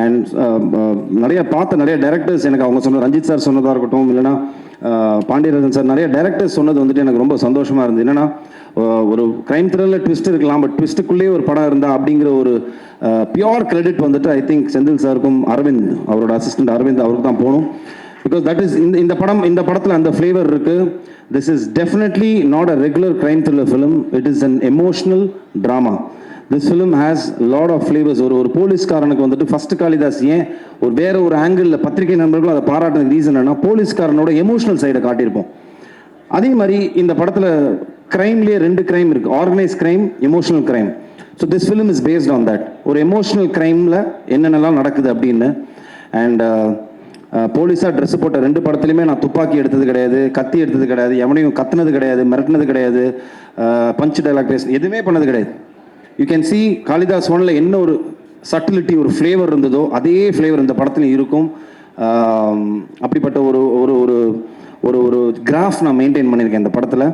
And நிறைய directors எனக்கு அவங்க சொன்ன ரஞ்சித் சார் சொன்னதாக இருக்கட்டும், இல்லைனா பாண்டியராஜன் சார், நிறைய டைரக்டர்ஸ் சொன்னது வந்துட்டு எனக்கு ரொம்ப சந்தோஷமாக இருந்தது. என்னென்னா ஒரு க்ரைம் த்ரில்லர் ட்விஸ்ட் இருக்கலாம், பட் ட்விஸ்ட்டுக்குள்ளேயே ஒரு படம் இருந்தா அப்படிங்கிற ஒரு பியோர் கிரெடிட் வந்துட்டு ஐ திங்க் செந்தில் சாருக்கும் அரவிந்த், அவரோட அசிஸ்டன்ட் அரவிந்த், அவருக்கு தான் போகணும். பிகாஸ் தட் இஸ் இந்த படத்தில் அந்த ஃப்ளேவர் இருக்கு. This is definitely not a regular crime thriller film, it is an emotional drama. This film has lot of flavours. ஒரு போலீஸ்காரனுக்கு வந்துட்டு ஃபர்ஸ்ட் காளிதாஸ் ஏன் வேற ஒரு ஆங்கிளில் பத்திரிகை நண்பர்களும் அதை பாராட்டுறதுக்கு ரீசன் என்னன்னா, போலீஸ்காரனோட எமோஷனல் சைடை காட்டியிருப்போம். அதே மாதிரி இந்த படத்தில் கிரைம்லேயே 2 கிரைம் இருக்கு, organise crime, emotional crime. So this film is based on that. ஒரு எமோஷனல் கிரைமில் என்னென்னலாம் நடக்குது அப்படின்னு. அண்ட் போலீஸாக ட்ரெஸ் போட்ட 2 படத்துலையுமே நான் துப்பாக்கி எடுத்தது கிடையாது, கத்தி எடுத்தது கிடையாது, எவனையும் கத்துனது கிடையாது, மிரட்டினது கிடையாது, பஞ்ச் டைலாக் எதுவுமே பண்ணது கிடையாது. யூ கேன் சி காளிதாஸ் ஒன்ல என்ன ஒரு சட்டிலிட்டி, ஒரு ஃப்ளேவர் இருந்ததோ அதே ஃப்ளேவர் இந்த படத்துலையும் இருக்கும். அப்படிப்பட்ட ஒரு ஒரு ஒரு ஒரு கிராஃப் நான் மெயின்டைன் பண்ணியிருக்கேன் இந்த படத்தில்.